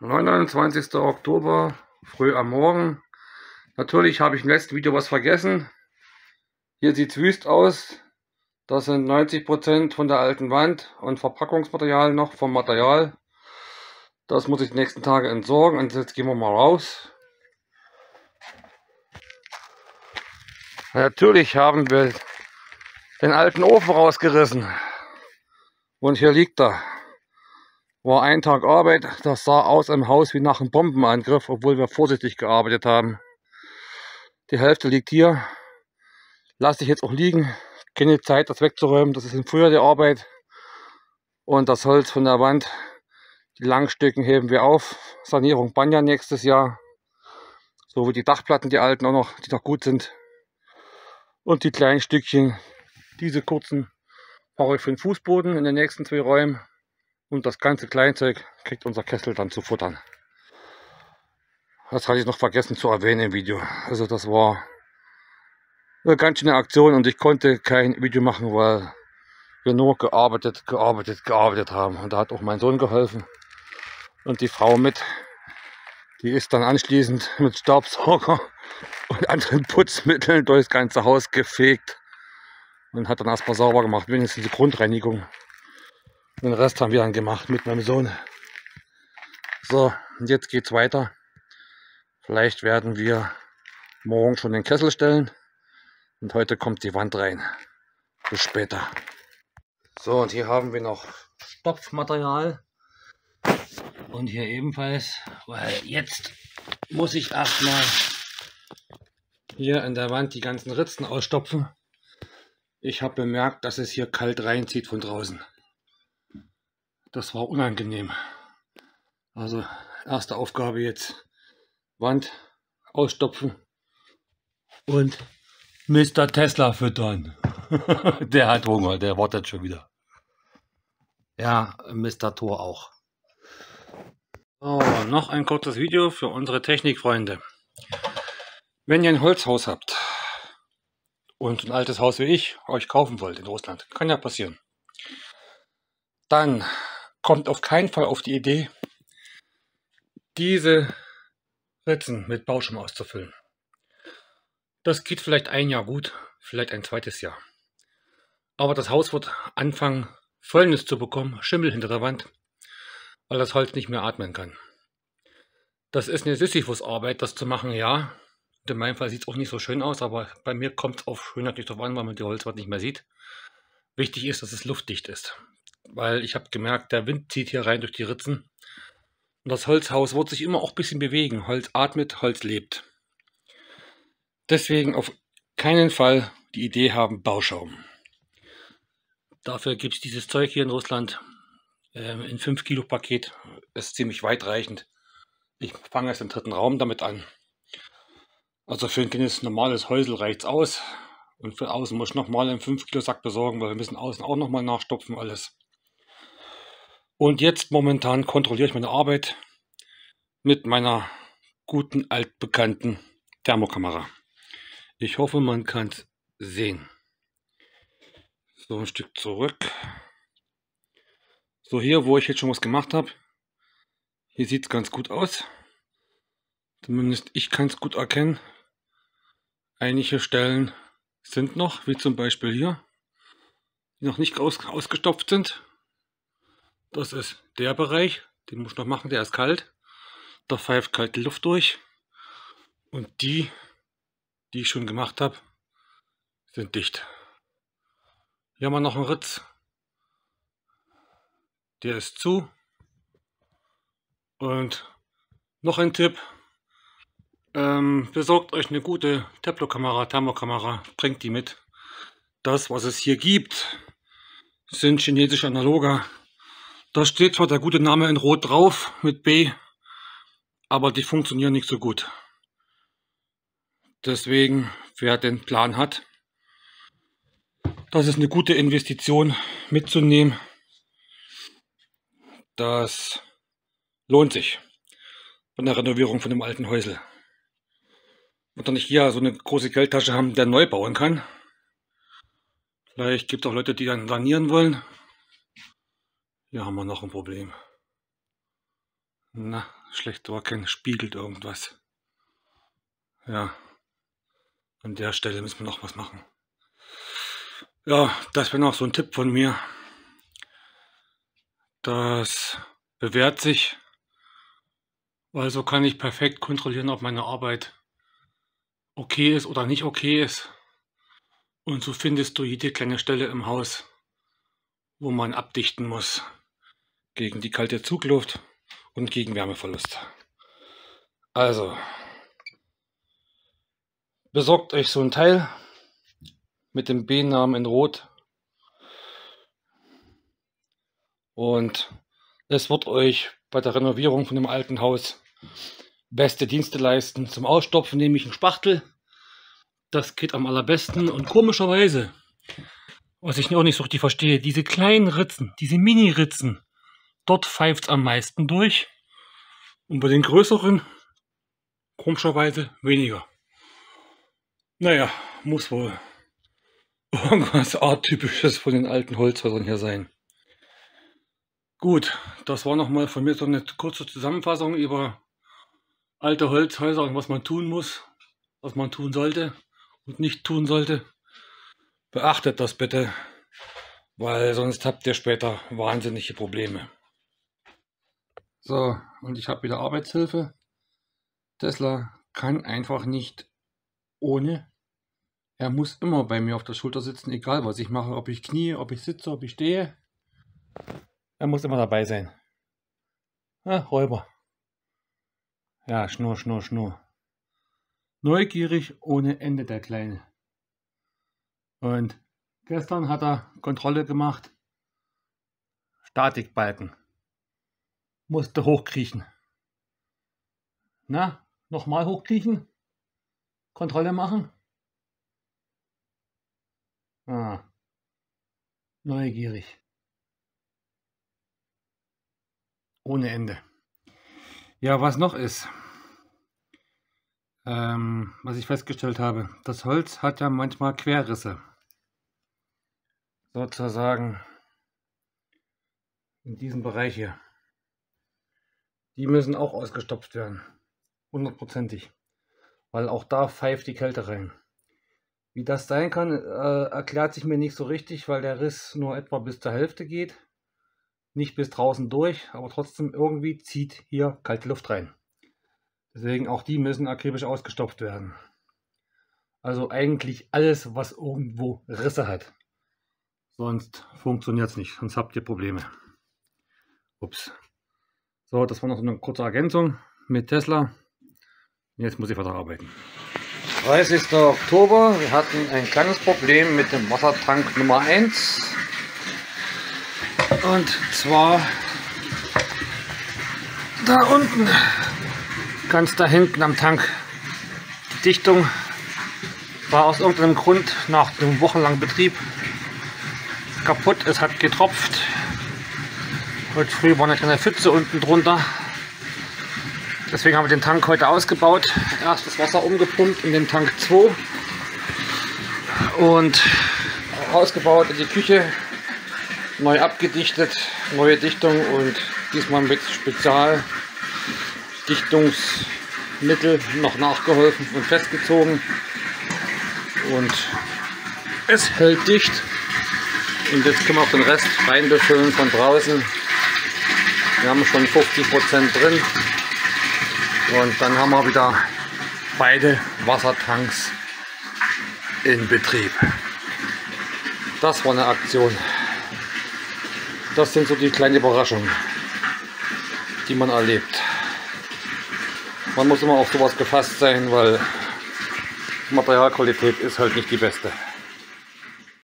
29. Oktober, früh am Morgen. Natürlich habe ich im letzten Video was vergessen. Hier sieht es wüst aus. Das sind 90% von der alten Wand und Verpackungsmaterial noch vom Material. Das muss ich die nächsten Tage entsorgen und jetzt gehen wir mal raus. Natürlich haben wir den alten Ofen rausgerissen. Und hier liegt er. War ein Tag Arbeit. Das sah aus im Haus wie nach einem Bombenangriff, obwohl wir vorsichtig gearbeitet haben. Die Hälfte liegt hier. Lasse ich jetzt auch liegen. Keine Zeit, das wegzuräumen. Das ist im Frühjahr die Arbeit. Und das Holz von der Wand, die langen Stücken heben wir auf. Sanierung Banyan nächstes Jahr. So wie die Dachplatten, die alten auch noch, die noch gut sind. Und die kleinen Stückchen, diese kurzen, mache ich für den Fußboden in den nächsten 2 Räumen. Und das ganze Kleinzeug kriegt unser Kessel dann zu futtern. Das hatte ich noch vergessen zu erwähnen im Video. Also das war eine ganz schöne Aktion und ich konnte kein Video machen, weil wir nur gearbeitet haben. Und da hat auch mein Sohn geholfen und die Frau mit. Die ist dann anschließend mit Staubsauger und anderen Putzmitteln durchs ganze Haus gefegt und hat dann erstmal sauber gemacht, wenigstens die Grundreinigung. Den Rest haben wir dann gemacht mit meinem Sohn. So, und jetzt geht's weiter. Vielleicht werden wir morgen schon den Kessel stellen. Und heute kommt die Wand rein. Bis später. So, und hier haben wir noch Stopfmaterial. Und hier ebenfalls, weil jetzt muss ich erstmal hier in der Wand die ganzen Ritzen ausstopfen. Ich habe bemerkt, dass es hier kalt reinzieht von draußen. Das war unangenehm. Also erste Aufgabe jetzt Wand ausstopfen und Mr. Tesla füttern. Der hat Hunger, der wartet schon wieder. Ja, Mr. Thor auch. So, noch ein kurzes Video für unsere Technikfreunde. Wenn ihr ein Holzhaus habt und ein altes Haus wie ich euch kaufen wollt in Russland, kann ja passieren, dann kommt auf keinen Fall auf die Idee, diese Ritzen mit Bauschaum auszufüllen. Das geht vielleicht ein Jahr gut, vielleicht ein zweites Jahr. Aber das Haus wird anfangen, Fäulnis zu bekommen, Schimmel hinter der Wand, weil das Holz nicht mehr atmen kann. Das ist eine Sisyphus-Arbeit, das zu machen, ja. In meinem Fall sieht es auch nicht so schön aus, aber bei mir kommt es auf Schönheit nicht drauf an, weil man die Holzwand nicht mehr sieht. Wichtig ist, dass es luftdicht ist, weil ich habe gemerkt, der Wind zieht hier rein durch die Ritzen. Und das Holzhaus wird sich immer auch ein bisschen bewegen. Holz atmet, Holz lebt. Deswegen auf keinen Fall die Idee haben, Bauschaum. Dafür gibt es dieses Zeug hier in Russland in 5 Kilo Paket. Ist ziemlich weitreichend. Ich fange erst im 3. Raum damit an. Also für ein kleines normales Häusel reicht es aus. Und für außen muss ich nochmal einen 5 Kilo Sack besorgen, weil wir müssen außen auch nochmal nachstopfen alles. Und jetzt momentan kontrolliere ich meine Arbeit mit meiner guten altbekannten Thermokamera. Ich hoffe, man kann es sehen. So, ein Stück zurück. So, hier, wo ich jetzt schon was gemacht habe, hier sieht es ganz gut aus. Zumindest ich kann es gut erkennen. Einige Stellen sind noch, wie zum Beispiel hier, die noch nicht ausgestopft sind. Das ist der Bereich, den muss ich noch machen, der ist kalt. Da pfeift kalte Luft durch. Und die ich schon gemacht habe, sind dicht. Hier haben wir noch einen Ritz. Der ist zu. Und noch ein Tipp. Besorgt euch eine gute Thermokamera, bringt die mit. Das, was es hier gibt, sind chinesische Analoga. Da steht zwar der gute Name in Rot drauf mit B, aber die funktionieren nicht so gut. Deswegen, wer den Plan hat, das ist eine gute Investition mitzunehmen. Das lohnt sich von der Renovierung von dem alten Häusl. Und dann nicht hier so eine große Geldtasche haben, der neu bauen kann. Vielleicht gibt es auch Leute, die dann sanieren wollen. Hier haben wir noch ein Problem. Na, schlecht war kein spiegelt irgendwas. Ja, an der Stelle müssen wir noch was machen. Ja, das wäre noch so ein Tipp von mir. Das bewährt sich, weil so kann ich perfekt kontrollieren, ob meine Arbeit okay ist oder nicht okay ist. Und so findest du jede kleine Stelle im Haus, wo man abdichten muss gegen die kalte Zugluft und gegen Wärmeverlust. Also, besorgt euch so ein Teil mit dem B-Namen in Rot und es wird euch bei der Renovierung von dem alten Haus beste Dienste leisten. Zum Ausstopfen nehme ich einen Spachtel. Das geht am allerbesten und komischerweise, was ich auch nicht so richtig verstehe, diese kleinen Ritzen, diese Mini-Ritzen, dort pfeift es am meisten durch und bei den größeren komischerweise weniger. Naja, muss wohl irgendwas Arttypisches von den alten Holzhäusern hier sein. Gut, das war nochmal von mir so eine kurze Zusammenfassung über alte Holzhäuser und was man tun muss, was man tun sollte und nicht tun sollte. Beachtet das bitte, weil sonst habt ihr später wahnsinnige Probleme. So, und ich habe wieder Arbeitshilfe. Tesla kann einfach nicht ohne. Er muss immer bei mir auf der Schulter sitzen, egal was ich mache, ob ich knie, ob ich sitze, ob ich stehe. Er muss immer dabei sein. Ah, Räuber. Ja, Schnurr, Schnurr, Schnurr. Neugierig ohne Ende, der Kleine. Und gestern hat er Kontrolle gemacht. Statikbalken. Musste hochkriechen. Na, nochmal hochkriechen? Kontrolle machen? Ah, neugierig. Ohne Ende. Ja, was noch ist, was ich festgestellt habe, das Holz hat ja manchmal Querrisse. Sozusagen in diesem Bereich hier. Die müssen auch ausgestopft werden. 100%ig. Weil auch da pfeift die Kälte rein. Wie das sein kann, erklärt sich mir nicht so richtig, weil der Riss nur etwa bis zur Hälfte geht. Nicht bis draußen durch, aber trotzdem irgendwie zieht hier kalte Luft rein. Deswegen auch die müssen akribisch ausgestopft werden. Also eigentlich alles, was irgendwo Risse hat. Sonst funktioniert es nicht, sonst habt ihr Probleme. Ups. So, das war noch so eine kurze Ergänzung mit Tesla. Jetzt muss ich weiter arbeiten. 30. Oktober, wir hatten ein kleines Problem mit dem Wassertank Nummer 1. Und zwar da unten, ganz da hinten am Tank. Die Dichtung war aus irgendeinem Grund nach einem wochenlangen Betrieb kaputt. Es hat getropft. Heute früh war eine kleine Pfütze unten drunter. Deswegen haben wir den Tank heute ausgebaut. Erst das Wasser umgepumpt in den Tank 2 und ausgebaut in die Küche, neu abgedichtet, neue Dichtung und diesmal mit Spezialdichtungsmittel noch nachgeholfen und festgezogen. Und es hält dicht. Und jetzt können wir auch den Rest rein befüllen von draußen. Wir haben schon 50% drin. Und dann haben wir wieder beide Wassertanks in Betrieb. Das war eine Aktion. Das sind so die kleinen Überraschungen, die man erlebt. Man muss immer auf sowas gefasst sein, weil Materialqualität ist halt nicht die beste.